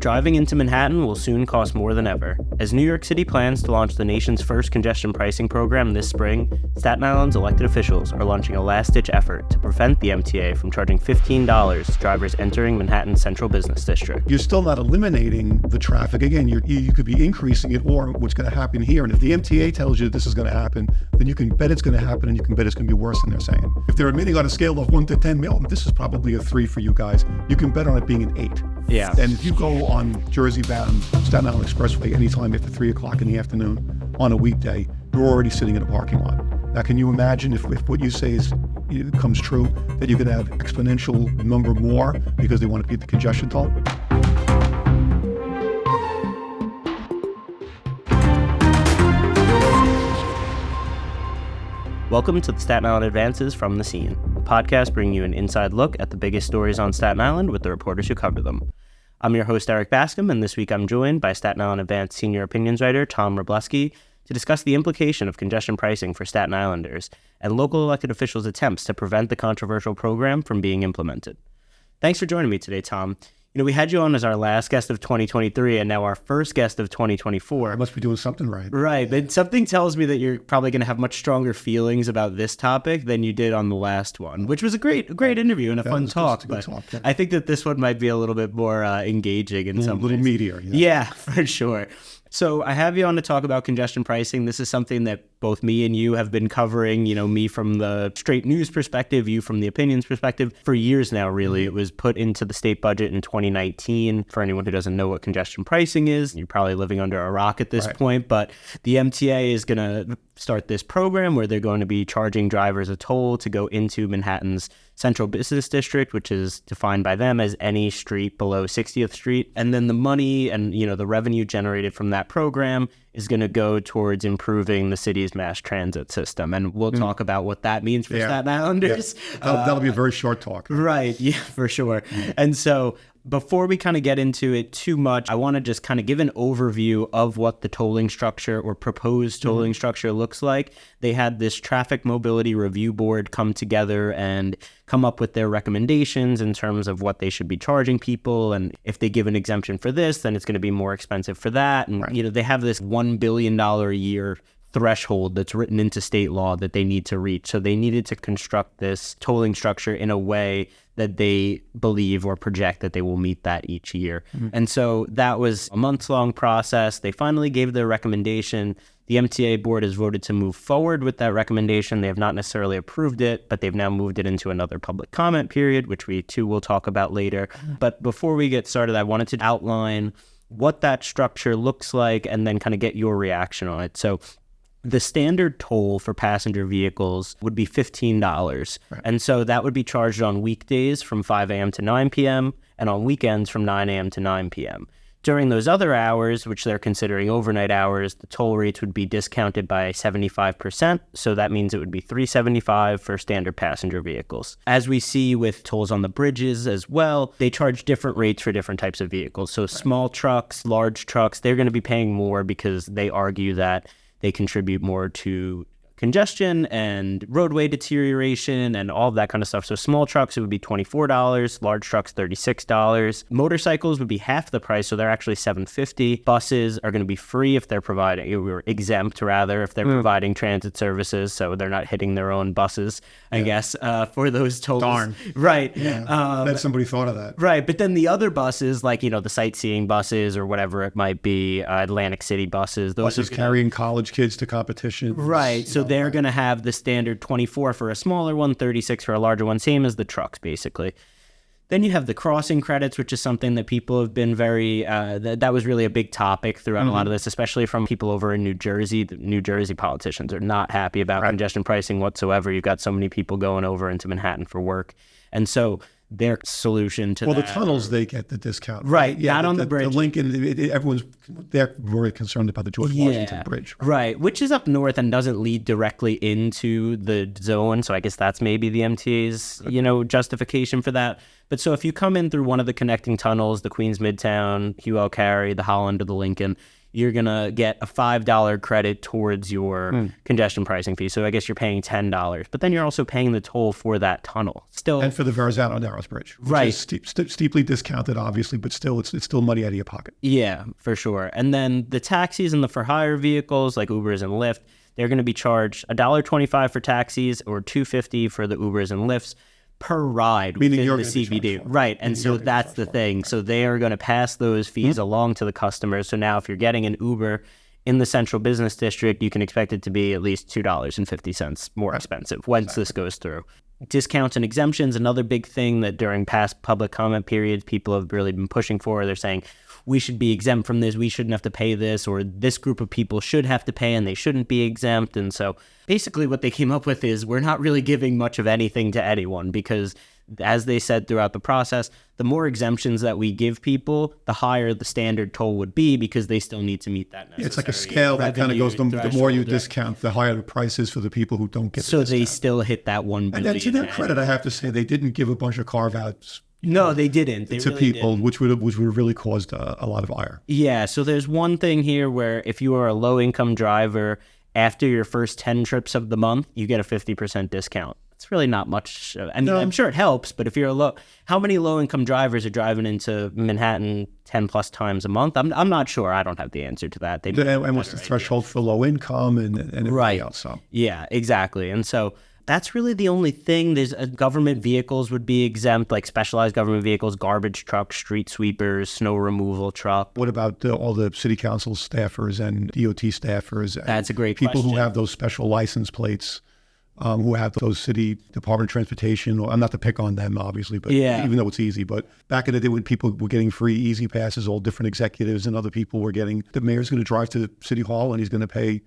Driving into Manhattan will soon cost more than ever. As New York City plans to launch the nation's first congestion pricing program this spring, Staten Island's elected officials are launching a last-ditch effort to prevent the MTA from charging $15 to drivers entering Manhattan's central business district. You're still not eliminating the traffic. Again, you could be increasing it, or what's going to happen here. And if the MTA tells you this is going to happen, then you can bet it's going to happen, and you can bet it's going to be worse than they're saying. If they're admitting on a scale of 1 to 10, this is probably a 3 for you guys. You can bet on it being an 8. Yeah. And if you go on Jersey-bound Staten Island Expressway anytime after 3 o'clock in the afternoon on a weekday, you're already sitting in a parking lot. Now, can you imagine if what you say comes true, that you could have exponential number more because they want to beat the congestion toll? Welcome to the Staten Island Advances from the Scene, a podcast bringing you an inside look at the biggest stories on Staten Island with the reporters who cover them. I'm your host, Erik Bascome, and this week I'm joined by Staten Island Advance senior opinions writer Tom Wrobleski to discuss the implication of congestion pricing for Staten Islanders and local elected officials' attempts to prevent the controversial program from being implemented. Thanks for joining me today, Tom. We had you on as our last guest of 2023 and now our first guest of 2024. I must be doing something right. Right, but something tells me that you're probably going to have much stronger feelings about this topic than you did on the last one, which was a great interview and a fun talk. But yeah. I think that this one might be a little bit more engaging in some a little ways. meatier. Yeah, for sure. So I have you on to talk about congestion pricing. This is something that both me and you have been covering, me from the straight news perspective, you from the opinions perspective, for years now, really. It was put into the state budget in 2019. For anyone who doesn't know what congestion pricing is, you're probably living under a rock at this point, but the MTA is going to start this program where they're going to be charging drivers a toll to go into Manhattan's central business district, which is defined by them as any street below 60th Street. And then the money and, the revenue generated from that program is going to go towards improving the city's mass transit system. And we'll talk about what that means for Staten Islanders. Yeah. That'll be a very short talk. Right. Yeah, for sure. And so before we kind of get into it too much, I want to just kind of give an overview of what the tolling structure or proposed tolling structure looks like. They had this traffic mobility review board come together and come up with their recommendations in terms of what they should be charging people. And if they give an exemption for this, then it's going to be more expensive for that. And, they have this $1 billion a year threshold that's written into state law that they need to reach. So they needed to construct this tolling structure in a way that they believe or project that they will meet that each year. And so that was a months-long process. They finally gave their recommendation. The MTA board has voted to move forward with that recommendation. They have not necessarily approved it, but they've now moved it into another public comment period, which we too will talk about later. But before we get started, I wanted to outline what that structure looks like and then kind of get your reaction on it. So the standard toll for passenger vehicles would be $15. Right. And so that would be charged on weekdays from 5 a.m. to 9 p.m. and on weekends from 9 a.m. to 9 p.m. During those other hours, which they're considering overnight hours, the toll rates would be discounted by 75%. So that means it would be $3.75 for standard passenger vehicles. As we see with tolls on the bridges as well, they charge different rates for different types of vehicles. So small trucks, large trucks, they're going to be paying more because they argue that they contribute more to congestion and roadway deterioration and all of that kind of stuff. So small trucks, it would be $24, large trucks, $36. Motorcycles would be half the price, so they're actually $7.50. Buses are going to be free if they're providing, or exempt rather, if they're providing transit services, so they're not hitting their own buses, I guess, for those tolls. Darn. Right. Yeah. That somebody thought of that. Right, but then the other buses, like, the sightseeing buses or whatever it might be, Atlantic City buses. Those buses carrying college kids to competition. Right, so they're going to have the standard 24 for a smaller one, 36 for a larger one, same as the trucks, basically. Then you have the crossing credits, which is something that people have been very, that was really a big topic throughout a lot of this, especially from people over in New Jersey. The New Jersey politicians are not happy about congestion pricing whatsoever. You've got so many people going over into Manhattan for work. And so their solution to the tunnels, they get the discount. Right, not on the bridge. The Lincoln, they're very concerned about the George Washington Bridge. Right, which is up north and doesn't lead directly into the zone. So I guess that's maybe the MTA's, justification for that. But so if you come in through one of the connecting tunnels, the Queens Midtown, Hugh L. Carey, the Holland, or the Lincoln, you're going to get a $5 credit towards your congestion pricing fee. So I guess you're paying $10, but then you're also paying the toll for that tunnel. Still, and for the Verrazano-Narrows Bridge, which right. is steeply discounted, obviously, but still, it's still money out of your pocket. Yeah, for sure. And then the taxis and the for-hire vehicles like Ubers and Lyft, they're going to be charged $1.25 for taxis or $2.50 for the Ubers and Lyfts per ride within the CBD. Right. And so that's the thing. So they are going to pass those fees along to the customers. So now if you're getting an Uber in the central business district, you can expect it to be at least $2.50 more expensive once this goes through. Discounts and exemptions, another big thing that during past public comment periods, people have really been pushing for. They're saying, we should be exempt from this, we shouldn't have to pay this, or this group of people should have to pay and they shouldn't be exempt. And so basically what they came up with is we're not really giving much of anything to anyone because, as they said throughout the process, the more exemptions that we give people, the higher the standard toll would be because they still need to meet that necessary It's like a scale that kind of goes, the more you discount, the higher the price is for the people who don't get so the discount. They still hit that $1 billion. And then to their credit, I have to say, they didn't give a bunch of carve-outs. No, they didn't. They to really people, didn't. which would have really caused a lot of ire. Yeah, so there's one thing here where if you are a low-income driver, after your first 10 trips of the month, you get a 50% discount. It's really not much. I mean, I'm sure it helps, but if you're how many low-income drivers are driving into Manhattan 10 plus times a month? I'm not sure. I don't have the answer to that. And what's the threshold for low income and everything else? So. Yeah, exactly. And so that's really the only thing. There's government vehicles would be exempt, like specialized government vehicles, garbage trucks, street sweepers, snow removal truck. What about all the city council staffers and DOT staffers? That's a great people question. Who have those special license plates, who have those city Department of Transportation. Or, I'm not to pick on them, obviously, but even though it's easy. But back in the day when people were getting free easy passes, all different executives and other people were getting, the mayor's going to drive to City Hall and he's going to pay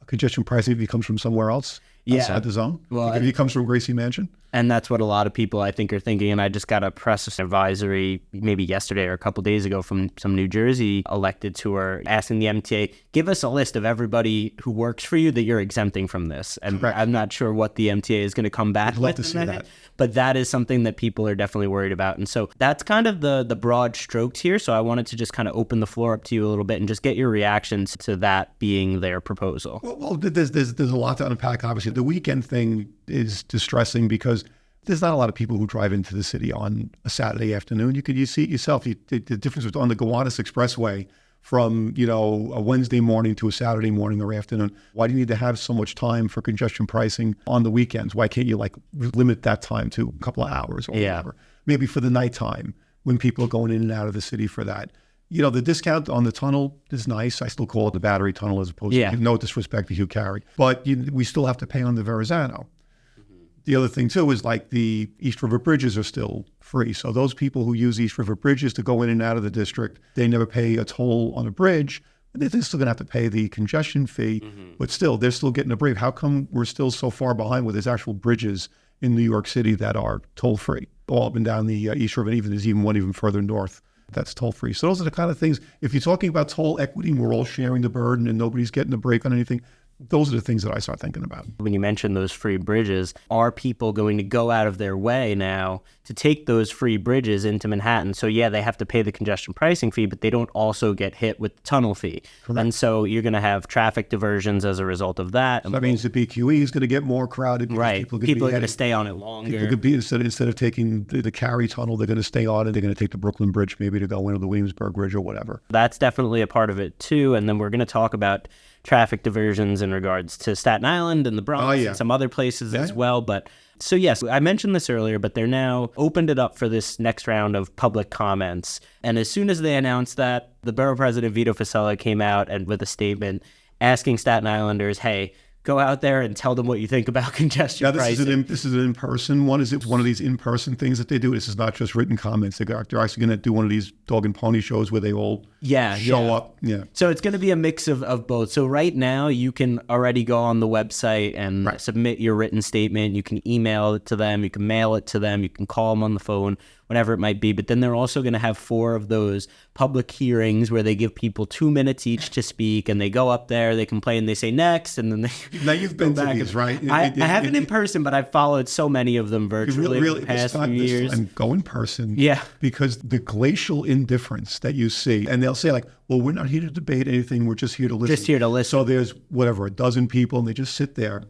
a congestion pricing if he comes from somewhere else. Outside the zone? Well, if he comes from Gracie Mansion? And that's what a lot of people, I think, are thinking. And I just got a press advisory maybe yesterday or a couple days ago from some New Jersey electeds who are asking the MTA, give us a list of everybody who works for you that you're exempting from this. And I'm not sure what the MTA is going to come back with. I'd love to see that. But that is something that people are definitely worried about. And so that's kind of the broad strokes here. So I wanted to just kind of open the floor up to you a little bit and just get your reactions to that being their proposal. Well, there's a lot to unpack, obviously. The weekend thing is distressing because there's not a lot of people who drive into the city on a Saturday afternoon. You see it yourself. The difference on the Gowanus Expressway from, a Wednesday morning to a Saturday morning or afternoon. Why do you need to have so much time for congestion pricing on the weekends? Why can't you limit that time to a couple of hours or whatever? Maybe for the nighttime when people are going in and out of the city for that. The discount on the tunnel is nice. I still call it the Battery Tunnel as opposed to, no disrespect to Hugh Carey. But we still have to pay on the Verrazano. The other thing, too, is the East River bridges are still free. So those people who use East River bridges to go in and out of the district, they never pay a toll on a bridge. They're still going to have to pay the congestion fee, but still, they're still getting a break. How come we're still so far behind where there's actual bridges in New York City that are toll-free? All up and down the East River, and there's even one even further north that's toll-free. So those are the kind of things, if you're talking about toll equity, we're all sharing the burden and nobody's getting a break on anything, those are the things that I start thinking about. When you mention those free bridges, are people going to go out of their way now to take those free bridges into Manhattan? So they have to pay the congestion pricing fee, but they don't also get hit with the tunnel fee. Correct. And so you're going to have traffic diversions as a result of that. So that means the BQE is going to get more crowded. Right. People are going to stay on it longer. People could be, instead of taking the Cary Tunnel, they're going to stay on it. They're going to take the Brooklyn Bridge maybe to go into the Williamsburg Bridge or whatever. That's definitely a part of it too. And then we're going to talk about traffic diversions in regards to Staten Island and the Bronx and some other places as well. But so yes, I mentioned this earlier, but they're now opened it up for this next round of public comments. And as soon as they announced that, the borough president Vito Fossella came out and with a statement asking Staten Islanders, hey, go out there and tell them what you think about congestion pricing. This is an in-person one. Is it one of these in-person things that they do? This is not just written comments. They're actually going to do one of these dog and pony shows where they all show up. Yeah. So it's going to be a mix of both. So right now you can already go on the website and submit your written statement. You can email it to them. You can mail it to them. You can call them on the phone. whatever it might be. But then they're also going to have 4 of those public hearings where they give people 2 minutes each to speak, and they go up there, they complain, they say next, and then they Now you've been to these, right? I haven't in person, but I've followed so many of them virtually really the past few years. And go in person. Yeah. Because the glacial indifference that you see, and they'll say like, well, we're not here to debate anything. We're just here to listen. Just here to listen. So there's whatever, a dozen people, and they just sit there.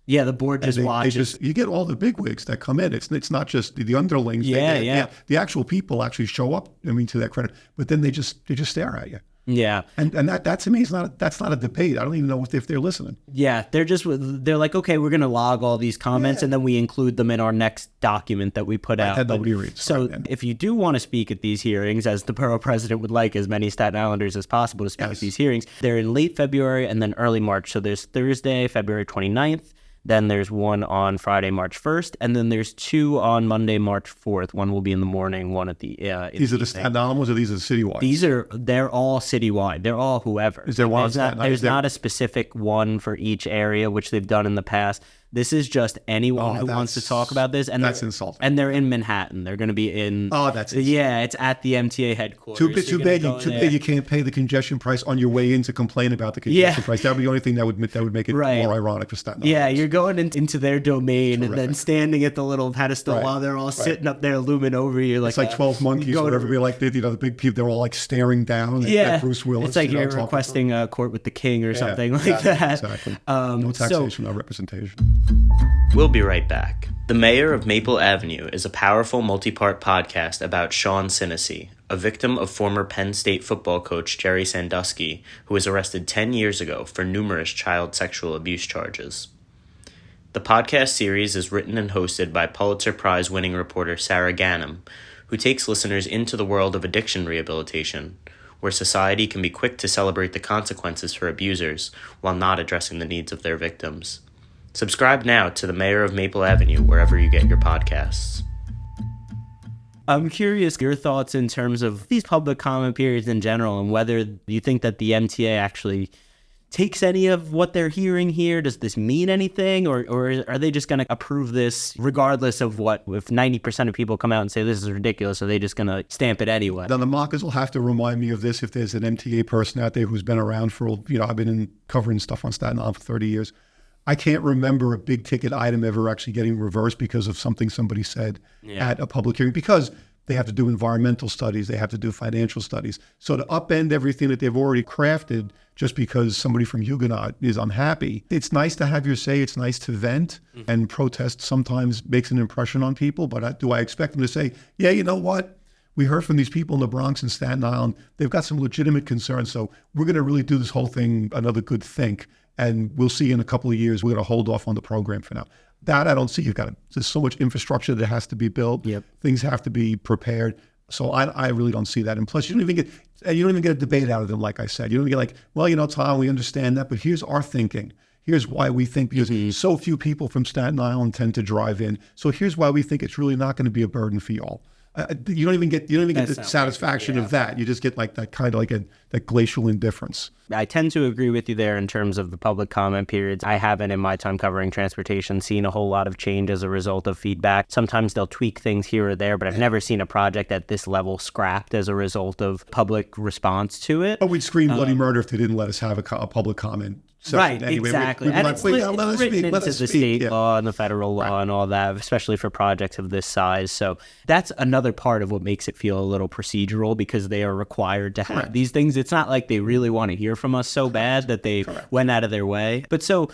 Yeah, the board just watches. You get all the bigwigs that come in. It's not just the underlings. Yeah. The actual people actually show up, to their credit. But then they just stare at you. Yeah. And that to me that's not a debate. I don't even know if they're listening. Yeah, they're like, okay, we're going to log all these comments and then we include them in our next document that we put out. That nobody reads. So if you do want to speak at these hearings, as the borough president would like as many Staten Islanders as possible to speak at these hearings, they're in late February and then early March. So there's Thursday, February 29th. Then there's one on Friday, March 1st, and then there's 2 on Monday, March 4th. One will be in the morning, one at the These are the Staten Island ones, or these are citywide? They're all citywide. They're all whoever. Is there one on Staten Island? There's not a specific one for each area, which they've done in the past. This is just anyone who wants to talk about this. And that's insulting. And they're in Manhattan. They're going to be in... Oh, that's insulting. Yeah, it's at the MTA headquarters. Too bad you can't pay the congestion price on your way in to complain about the congestion price. That would be the only thing that would make it more ironic for Staten Island. Yeah, you're going into their domain and then standing at the little pedestal while they're all sitting up there looming over you. It's like 12 Monkeys or whatever. Like the big people, they're all like staring down at Bruce Willis. It's like you're requesting a court with the king or something like that. Exactly. No taxation, no representation. We'll be right back. The Mayor of Maple Avenue is a powerful multi-part podcast about Sean Sinesy, a victim of former Penn State football coach Jerry Sandusky, who was arrested 10 years ago for numerous child sexual abuse charges. The podcast series is written and hosted by Pulitzer Prize-winning reporter Sarah Ganim, who takes listeners into the world of addiction rehabilitation, where society can be quick to celebrate the consequences for abusers while not addressing the needs of their victims. Subscribe now to the Mayor of Maple Avenue wherever you get your podcasts. I'm curious your thoughts in terms of these public comment periods in general and whether you think that the MTA actually takes any of what they're hearing here. Does this mean anything, or are they just going to approve this regardless of what? If 90% of people come out and say this is ridiculous, are they just going to stamp it anyway? Now, the mockers will have to remind me of this if there's an MTA person out there who's been around for, I've been covering stuff on Staten Island for 30 years. I can't remember a big ticket item ever actually getting reversed because of something somebody said at a public hearing, because they have to do environmental studies, they have to do financial studies. So to upend everything that they've already crafted just because somebody from Huguenot is unhappy, it's nice to have your say, it's nice to vent, and protest sometimes makes an impression on people, but do I expect them to say, yeah, you know what? We heard from these people in the Bronx and Staten Island, they've got some legitimate concerns, so we're going to really do this whole thing another good think. And we'll see in a couple of years, we're going to hold off on the program for now. That I don't see. There's so much infrastructure that has to be built. Yep. Things have to be prepared. So I really don't see that. And plus, you don't even get a debate out of them, like I said. You don't get like, well, Tom, we understand that, but here's our thinking. Here's why we think, because so few people from Staten Island tend to drive in. So here's why we think it's really not going to be a burden for y'all. You don't even get the satisfaction of that. You just get like that kind of like that glacial indifference. I tend to agree with you there in terms of the public comment periods. I haven't, in my time covering transportation, seen a whole lot of change as a result of feedback. Sometimes they'll tweak things here or there, but I've never seen a project at this level scrapped as a result of public response to it. But we'd scream bloody murder if they didn't let us have a public comment. Right, anyway, exactly. And it's written into the state law and the federal law and all that, especially for projects of this size. So that's another part of what makes it feel a little procedural, because they are required to have these things. It's not like they really want to hear from us so bad that they went out of their way. But so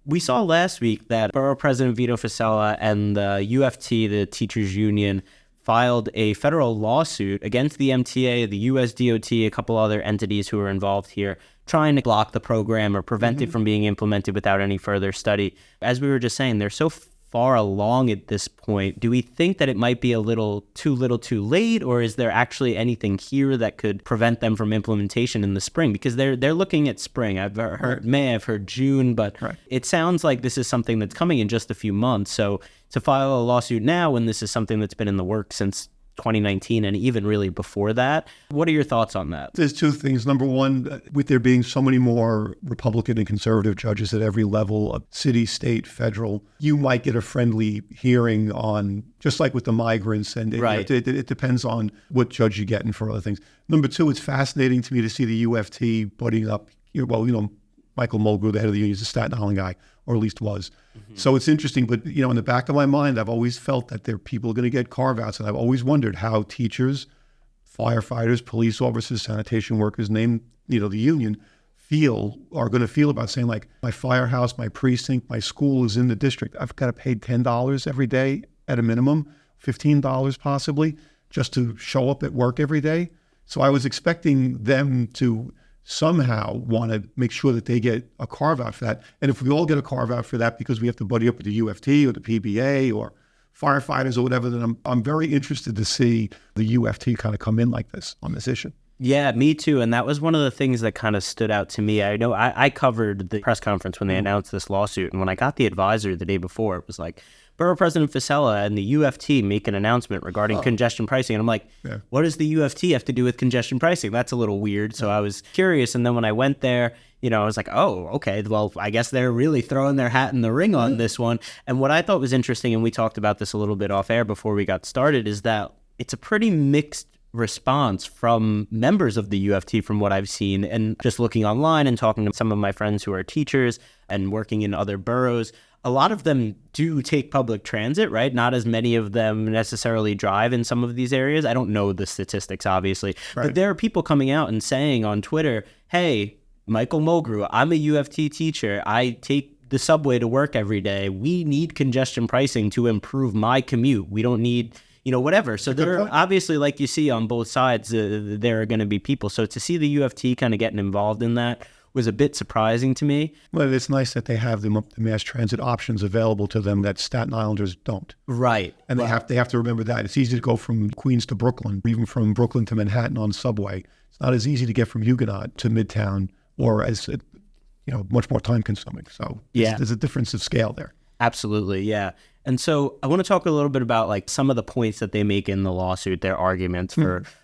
we saw last week that Borough President Vito Fossella and the UFT, the teachers union, filed a federal lawsuit against the MTA, the USDOT, a couple other entities who are involved here, trying to block the program or prevent it from being implemented without any further study. As we were just saying, they're so far along at this point. Do we think that it might be a little too late, or is there actually anything here that could prevent them from implementation in the spring? Because they're looking at spring. I've heard May, I've heard June, but it sounds like this is something that's coming in just a few months. So to file a lawsuit now when this is something that's been in the works since 2019 and even really before that. What are your thoughts on that? There's two things. Number one, with there being so many more Republican and conservative judges at every level of city, state, federal, you might get a friendly hearing on, just like with the migrants, and it depends on what judge you get and for other things. Number two, it's fascinating to me to see the UFT buddying up. Michael Mulgrew, the head of the union, is a Staten Island guy, or at least was. Mm-hmm. So it's interesting, but in the back of my mind, I've always felt that there are people going to get carve-outs, and I've always wondered how teachers, firefighters, police officers, sanitation workers, name the union, are going to feel about saying, like, my firehouse, my precinct, my school is in the district. I've got to pay $10 every day at a minimum, $15 possibly, just to show up at work every day. So I was expecting them to somehow want to make sure that they get a carve-out for that. And if we all get a carve-out for that because we have to buddy up with the UFT or the PBA or firefighters or whatever, then I'm very interested to see the UFT kind of come in like this on this issue. Yeah, me too. And that was one of the things that kind of stood out to me. I know I covered the press conference when they announced this lawsuit. And when I got the advisor the day before, it was like, Borough President Fasella and the UFT make an announcement regarding congestion pricing. And I'm like, what does the UFT have to do with congestion pricing? That's a little weird. So I was curious. And then when I went there, I was like, oh, okay, well, I guess they're really throwing their hat in the ring on this one. And what I thought was interesting, and we talked about this a little bit off air before we got started, is that it's a pretty mixed response from members of the UFT from what I've seen. And just looking online and talking to some of my friends who are teachers and working in other boroughs, a lot of them do take public transit, right? Not as many of them necessarily drive in some of these areas. I don't know the statistics, obviously. Right. But there are people coming out and saying on Twitter, hey, Michael Mulgrew, I'm a UFT teacher. I take the subway to work every day. We need congestion pricing to improve my commute. We don't need, whatever. So there are obviously, like you see on both sides, there are going to be people. So to see the UFT kind of getting involved in that was a bit surprising to me. Well, it's nice that they have the mass transit options available to them that Staten Islanders don't. Right. And they have to remember that. It's easy to go from Queens to Brooklyn, even from Brooklyn to Manhattan on subway. It's not as easy to get from Huguenot to Midtown, or as much more time consuming. So there's a difference of scale there. Absolutely, yeah. And so I want to talk a little bit about like some of the points that they make in the lawsuit, their arguments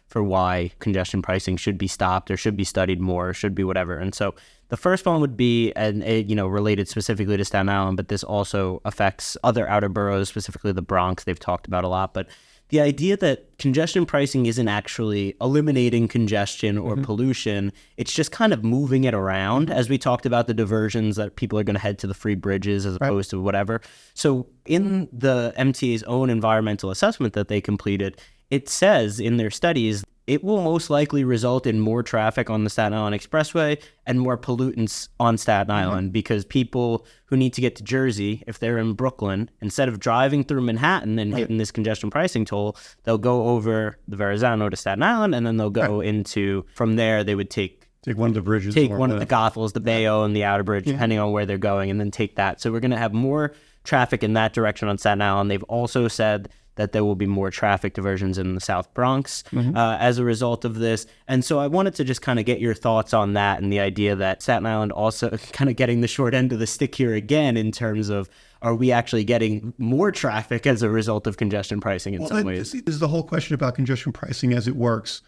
for why congestion pricing should be stopped or should be studied more, or should be whatever. And so the first one would be, related specifically to Staten Island, but this also affects other outer boroughs, specifically the Bronx, they've talked about a lot. But the idea that congestion pricing isn't actually eliminating congestion or pollution, it's just kind of moving it around, as we talked about the diversions that people are going to head to the free bridges as opposed to whatever. So in the MTA's own environmental assessment that they completed, it says in their studies, it will most likely result in more traffic on the Staten Island Expressway and more pollutants on Staten Island because people who need to get to Jersey, if they're in Brooklyn, instead of driving through Manhattan and hitting this congestion pricing toll, they'll go over the Verrazano to Staten Island, and then they'll go into, from there, they would take one of the bridges. Take one of the Goethals, the Bayo, and the Outer Bridge, depending on where they're going, and then take that. So we're going to have more traffic in that direction on Staten Island. They've also said that there will be more traffic diversions in the South Bronx as a result of this. And so I wanted to just kind of get your thoughts on that and the idea that Staten Island also kind of getting the short end of the stick here again in terms of, are we actually getting more traffic as a result of congestion pricing in some ways? This is the whole question about congestion pricing as it works.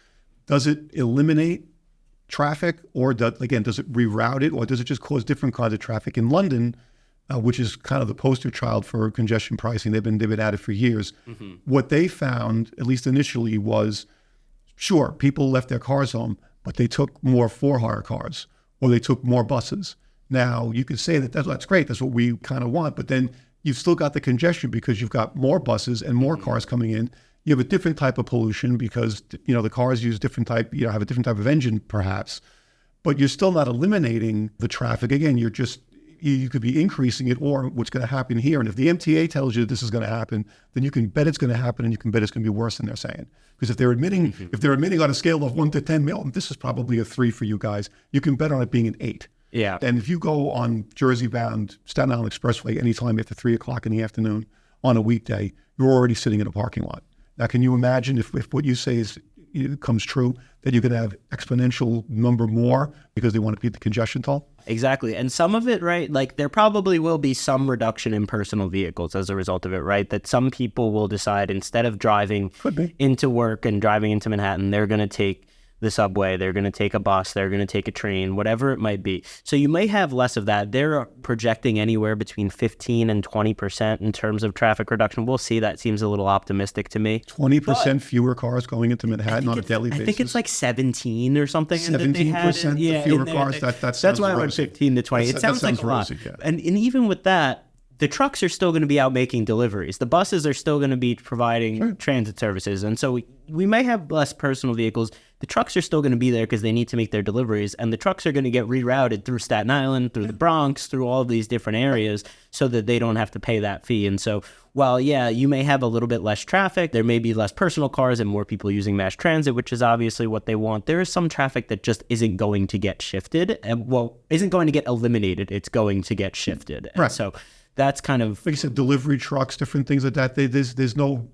Does it eliminate traffic, or does it reroute it, or does it just cause different kinds of traffic? In London, which is kind of the poster child for congestion pricing. They've been at it for years. What they found, at least initially, was, sure, people left their cars home, but they took more for-hire cars, or they took more buses. Now, you could say that's great, that's what we kind of want, but then you've still got the congestion because you've got more buses and more cars coming in. You have a different type of pollution because, the cars use different type, have a different type of engine perhaps, but you're still not eliminating the traffic. Again, you could be increasing it, or what's going to happen here. And if the MTA tells you this is going to happen, then you can bet it's going to happen, and you can bet it's going to be worse than they're saying. Because if they're admitting on a scale of 1 to 10, this is probably a 3 for you guys, you can bet on it being an 8. Yeah. And if you go on Jersey-bound Staten Island Expressway anytime after 3 o'clock in the afternoon on a weekday, you're already sitting in a parking lot. Now, can you imagine if what you say comes true, that you could have exponential number more because they want to beat the congestion toll? Exactly. And some of it, right, like there probably will be some reduction in personal vehicles as a result of it, right? That some people will decide instead of driving into work and driving into Manhattan, they're going to take the subway, they're going to take a bus, they're going to take a train, whatever it might be. So you may have less of that. They're projecting anywhere between 15 and 20% in terms of traffic reduction. We'll see. That seems a little optimistic to me. 20% fewer cars going into Manhattan on a daily basis. I think it's like 17 or something. 17% fewer cars. That's why I went 15 to 20. It sounds like a lot. Yeah. And even with that, the trucks are still going to be out making deliveries. The buses are still going to be providing transit services. And so we may have less personal vehicles. The trucks are still going to be there because they need to make their deliveries. And the trucks are going to get rerouted through Staten Island, through the Bronx, through all of these different areas so that they don't have to pay that fee. And so while, yeah, you may have a little bit less traffic, there may be less personal cars and more people using mass transit, which is obviously what they want. There is some traffic that just isn't going to get shifted and, isn't going to get eliminated. It's going to get shifted. And so that's kind of, like you said, delivery trucks, different things like that. There's no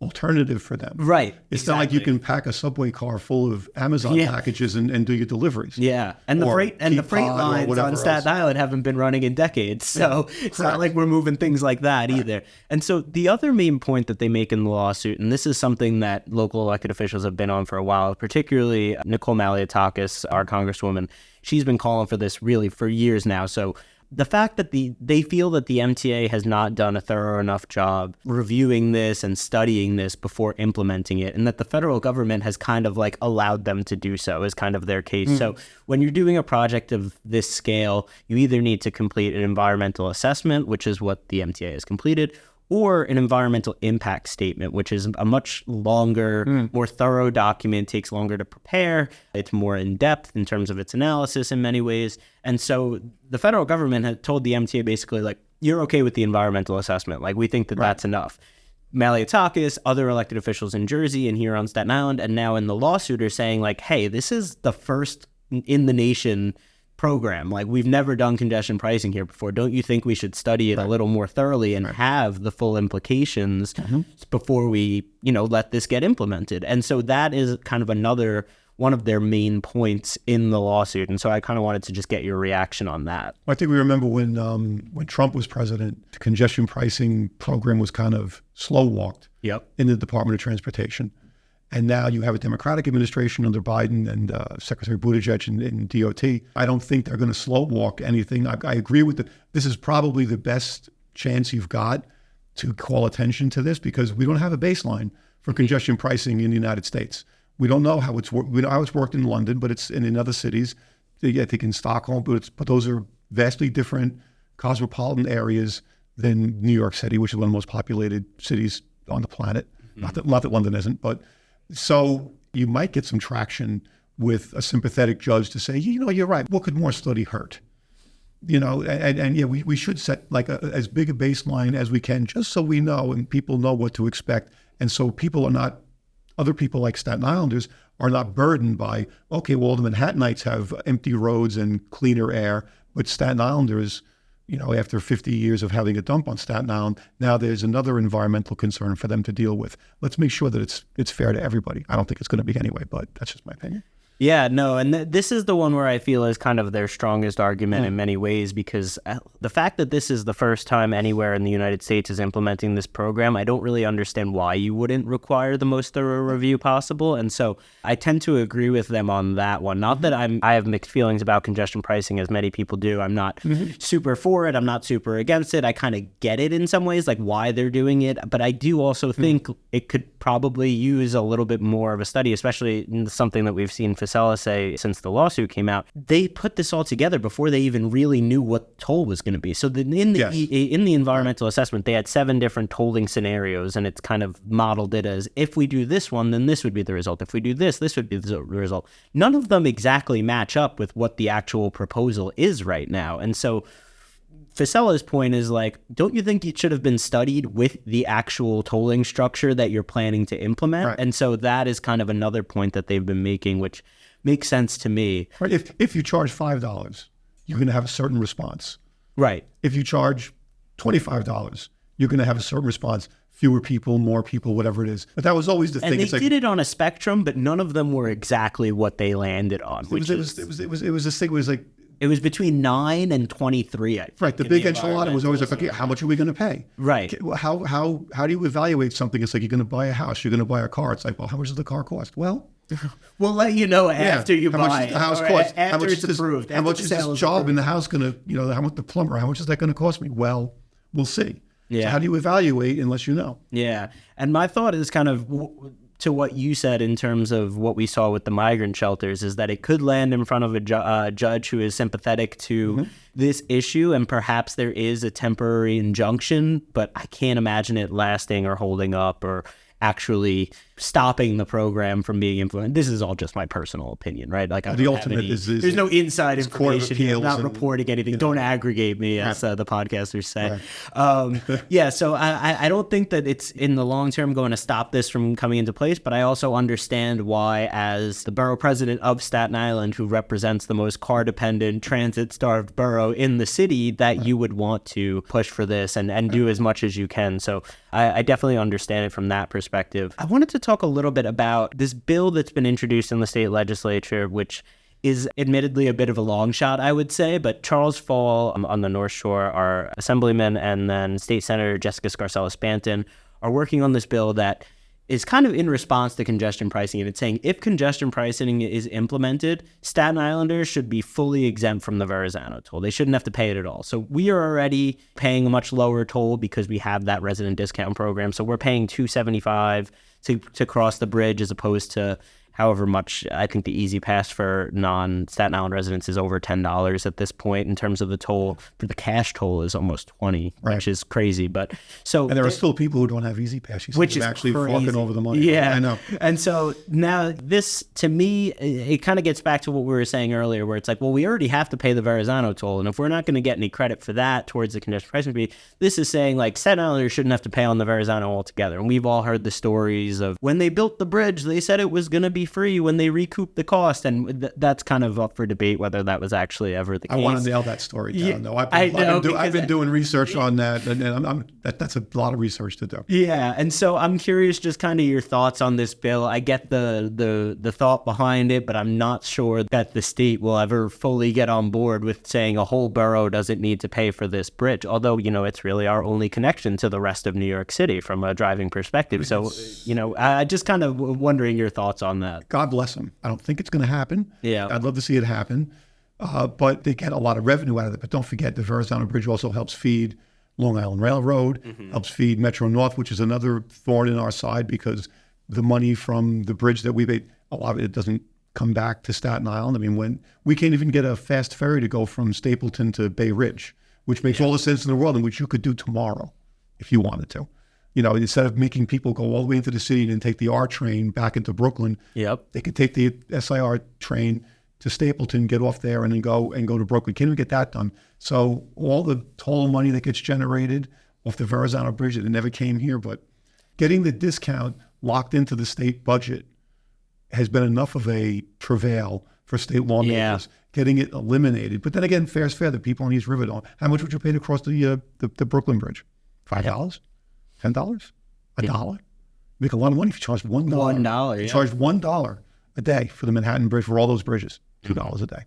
alternative for them. Right. It's not like you can pack a subway car full of Amazon packages and do your deliveries. Yeah. And the freight lines on Staten Island haven't been running in decades. So it's not like we're moving things like that either. And so the other main point that they make in the lawsuit, and this is something that local elected officials have been on for a while, particularly Nicole Maliotakis, our congresswoman, she's been calling for this really for years now. So the fact that they feel that the MTA has not done a thorough enough job reviewing this and studying this before implementing it, and that the federal government has kind of like allowed them to do so is kind of their case. So when you're doing a project of this scale, you either need to complete an environmental assessment, which is what the MTA has completed, or an environmental impact statement, which is a much longer, more thorough document, takes longer to prepare. It's more in-depth in terms of its analysis in many ways. And so the federal government had told the MTA basically, like, you're okay with the environmental assessment. Like, we think that that's enough. Maliotakis, other elected officials in Jersey and here on Staten Island, and now in the lawsuit are saying, like, hey, this is the first in the nation program. Like, we've never done congestion pricing here before. Don't you think we should study it a little more thoroughly and have the full implications before we, let this get implemented? And so that is kind of another one of their main points in the lawsuit. And so I kind of wanted to just get your reaction on that. I think we remember when Trump was president, the congestion pricing program was kind of slow walked in the Department of Transportation. And now you have a Democratic administration under Biden and Secretary Buttigieg in DOT. I don't think they're going to slow walk anything. I agree with this is probably the best chance you've got to call attention to this because we don't have a baseline for congestion pricing in the United States. We don't know how it's worked. We know how it's worked in London, but it's in other cities. I think in Stockholm, but those are vastly different cosmopolitan areas than New York City, which is one of the most populated cities on the planet. Not that London isn't, but so you might get some traction with a sympathetic judge to say, you're right. What could more study hurt? We should set like as big a baseline as we can, just so we know and people know what to expect, and so other people like Staten Islanders are not burdened by, okay, well, the Manhattanites have empty roads and cleaner air, but Staten Islanders, after 50 years of having a dump on Staten Island, now there's another environmental concern for them to deal with. Let's make sure that it's fair to everybody. I don't think it's going to be anyway, but that's just my opinion. Yeah, no, and this is the one where I feel is kind of their strongest argument in many ways, because the fact that this is the first time anywhere in the United States is implementing this program, I don't really understand why you wouldn't require the most thorough review possible. And so I tend to agree with them on that one. Not that I have mixed feelings about congestion pricing, as many people do. I'm not super for it. I'm not super against it. I kind of get it in some ways, like why they're doing it. But I do also think it could probably use a little bit more of a study, especially in something that we've seen Fasella say since the lawsuit came out. They put this all together before they even really knew what toll was going to be. So in the environmental assessment, they had 7 different tolling scenarios, and it's kind of modeled it as, if we do this one, then this would be the result. If we do this, this would be the result. None of them exactly match up with what the actual proposal is right now. And so Facella's point is like, don't you think it should have been studied with the actual tolling structure that you're planning to implement? Right. And so that is kind of another point that they've been making, which makes sense to me. Right. If you charge $5, you're going to have a certain response. Right. If you charge $25, you're going to have a certain response. Fewer people, more people, whatever it is. But that was always the thing. And they did it on a spectrum, but none of them were exactly what they landed on. It was this thing. It was like It was between 9 and 23, I think. Right. The big enchilada was always like, okay, how much are we going to pay? Right. How do you evaluate something? It's like you're going to buy a house, you're going to buy a car. It's like, well, how much does the car cost? Well, we'll let you know after you how buy much it. does the house or cost? After how much it's is approved. How much is this job in the house going to, how much the plumber, how much is that going to cost me? Well, we'll see. Yeah. So how do you evaluate unless you know? Yeah. And my thought is kind of to what you said in terms of what we saw with the migrant shelters is that it could land in front of a judge who is sympathetic to this issue, and perhaps there is a temporary injunction, but I can't imagine it lasting or holding up or actually stopping the program from being implemented. This is all just my personal opinion, right? Like the ultimate there's no inside information here. I'm not and, reporting anything. Don't aggregate me, as the podcasters say. Right. So I don't think that it's in the long term going to stop this from coming into place, but I also understand why, as the borough president of Staten Island, who represents the most car-dependent, transit-starved borough in the city, that you would want to push for this and do as much as you can. So I definitely understand it from that perspective. I wanted to talk a little bit about this bill that's been introduced in the state legislature, which is admittedly a bit of a long shot, I would say, but Charles Fall on the North Shore, our assemblyman, and then State Senator Jessica Scarcella-Spanton are working on this bill that is kind of in response to congestion pricing. And it's saying if congestion pricing is implemented, Staten Islanders should be fully exempt from the Verrazano toll. They shouldn't have to pay it at all. So we are already paying a much lower toll because we have that resident discount program. So we're paying $2.75 to cross the bridge, as opposed to however much. I think the easy pass for non-Staten Island residents is over $10 at this point in terms of the toll. For the cash toll is almost $20, which is crazy. But so, and there are still people who don't have Easy Pass, which is actually crazy. Forking over the money. Yeah, I know. And so now this, to me, it kind of gets back to what we were saying earlier, where it's like, well, we already have to pay the Verrazano toll, and if we're not going to get any credit for that towards the congestion pricing fee, this is saying like Staten Islanders shouldn't have to pay on the Verrazano altogether. And we've all heard the stories of when they built the bridge, they said it was going to be free when they recouped the cost, and that's kind of up for debate whether that was actually ever the case. I want to nail that story down. Yeah, though. I've been doing research on that, and that's a lot of research to do. Yeah, and so I'm curious, just kind of your thoughts on this bill. I get the thought behind it, but I'm not sure that the state will ever fully get on board with saying a whole borough doesn't need to pay for this bridge. Although, it's really our only connection to the rest of New York City from a driving perspective. So, I just kind of wondering your thoughts on that. God bless them. I don't think it's going to happen. Yeah. I'd love to see it happen. But they get a lot of revenue out of it. But don't forget, the Verrazano Bridge also helps feed Long Island Railroad, helps feed Metro North, which is another thorn in our side, because the money from the bridge that we paid, a lot of it doesn't come back to Staten Island. I mean, when we can't even get a fast ferry to go from Stapleton to Bay Ridge, which makes all the sense in the world, and which you could do tomorrow if you wanted to. Instead of making people go all the way into the city and then take the R train back into Brooklyn, they could take the SIR train to Stapleton, get off there, and then go to Brooklyn. Can't even get that done. So all the toll money that gets generated off the Verrazano Bridge, it never came here, but getting the discount locked into the state budget has been enough of a travail for state lawmakers. Getting it eliminated. But then again, fair's fair. The people on East River don't. How much would you pay to cross the Brooklyn Bridge? $5? $10? $1? Make a lot of money if you charge $1. $1, You charge $1 a day for the Manhattan Bridge, for all those bridges, $2 a day.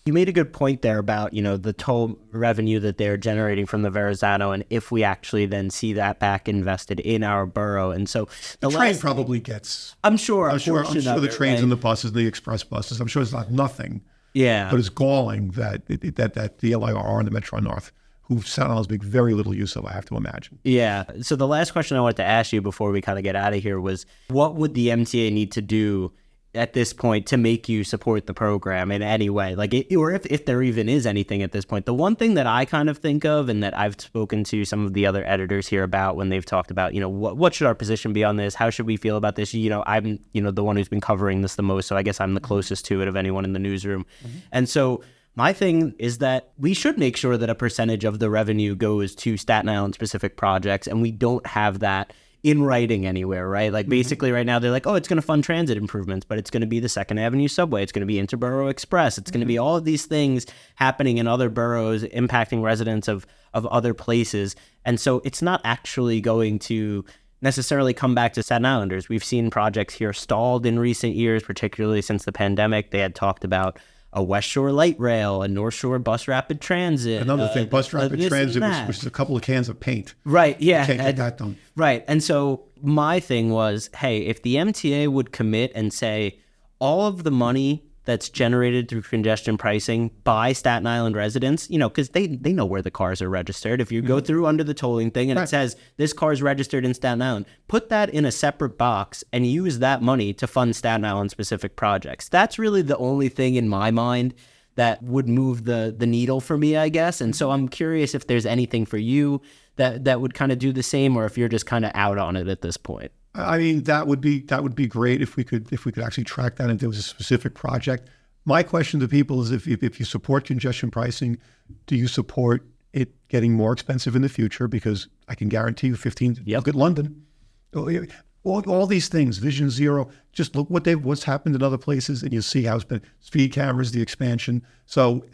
You made a good point there about, the toll revenue that they're generating from the Verrazano, and if we actually then see that back invested in our borough. And so the train probably gets. I'm sure the trains and the buses, the express buses. I'm sure it's not nothing. Yeah. But it's galling that the LIRR and the Metro North, who Staten Islanders make very little use of, I have to imagine. Yeah. So the last question I wanted to ask you before we kind of get out of here was, what would the MTA need to do at this point to make you support the program in any way? Or if there even is anything at this point. The one thing that I kind of think of, and that I've spoken to some of the other editors here about when they've talked about, what should our position be on this? How should we feel about this? I'm, the one who's been covering this the most, so I guess I'm the closest to it of anyone in the newsroom. And so my thing is that we should make sure that a percentage of the revenue goes to Staten Island specific projects, and we don't have that in writing anywhere, right? Basically right now they're like, oh, it's going to fund transit improvements, but it's going to be the 2nd Avenue subway. It's going to be Interborough Express. It's going to be all of these things happening in other boroughs, impacting residents of other places. And so it's not actually going to necessarily come back to Staten Islanders. We've seen projects here stalled in recent years, particularly since the pandemic. They had talked about a West Shore Light Rail, a North Shore Bus Rapid Transit. Another thing, Bus Rapid this Transit and that. was a couple of cans of paint. Right, yeah. Can't get that done. Right. And so my thing was, hey, if the MTA would commit and say all of the money that's generated through congestion pricing by Staten Island residents, because they know where the cars are registered. If you go through under the tolling thing and it says this car is registered in Staten Island, put that in a separate box and use that money to fund Staten Island specific projects. That's really the only thing in my mind that would move the needle for me, I guess. And so I'm curious if there's anything for you that would kind of do the same, or if you're just kind of out on it at this point. I mean, that would be great if we could actually track that, and if there was a specific project. My question to people is, if you support congestion pricing, do you support it getting more expensive in the future? Because I can guarantee you, look at London, all these things, Vision Zero. Just look what's happened in other places, and you see how it's been. Speed cameras, the expansion. So,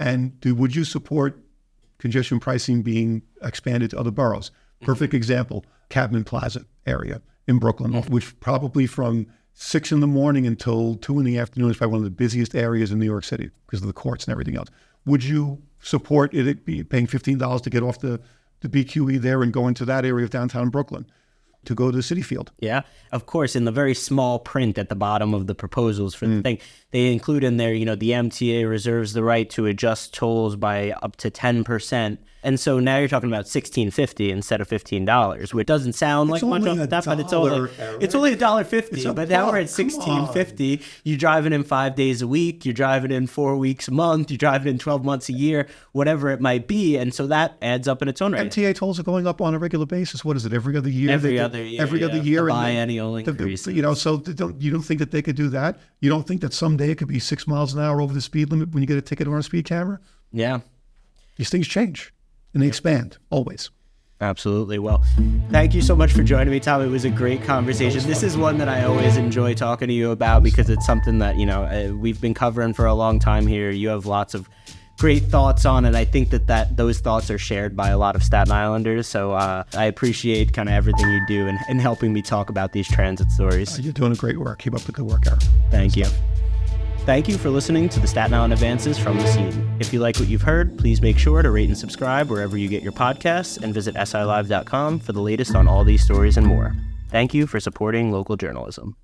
would you support congestion pricing being expanded to other boroughs? Perfect example, Cadman Plaza area in Brooklyn, which probably from 6 in the morning until 2 in the afternoon is probably one of the busiest areas in New York City because of the courts and everything else. Would you support it paying $15 to get off the BQE there and go into that area of downtown Brooklyn to go to the City Field? Yeah, of course, in the very small print at the bottom of the proposals for the thing, they include in there, the MTA reserves the right to adjust tolls by up to 10%. And so now you're talking about $16.50 instead of $15, which doesn't sound like much of that, but it's only $1.50. But now we're at $16.50. You're driving in 5 days a week. You're driving in 4 weeks a month. You're driving in 12 months a year, whatever it might be. And so that adds up in its own right. MTA tolls are going up on a regular basis. What is it? Every other year. Every other year. The biennial increase. So you don't think that they could do that? You don't think that someday it could be 6 miles an hour over the speed limit when you get a ticket on a speed camera? Yeah. These things change. And they expand, always. Absolutely. Well, thank you so much for joining me, Tom. It was a great conversation. This is one that I always enjoy talking to you about because it's something that, we've been covering for a long time here. You have lots of great thoughts on it. I think that those thoughts are shared by a lot of Staten Islanders. So I appreciate kind of everything you do and helping me talk about these transit stories. You're doing great work. Keep up the good work, Erik. Thank you. Thank you for listening to the Staten Island Advances from the Scene. If you like what you've heard, please make sure to rate and subscribe wherever you get your podcasts and visit silive.com for the latest on all these stories and more. Thank you for supporting local journalism.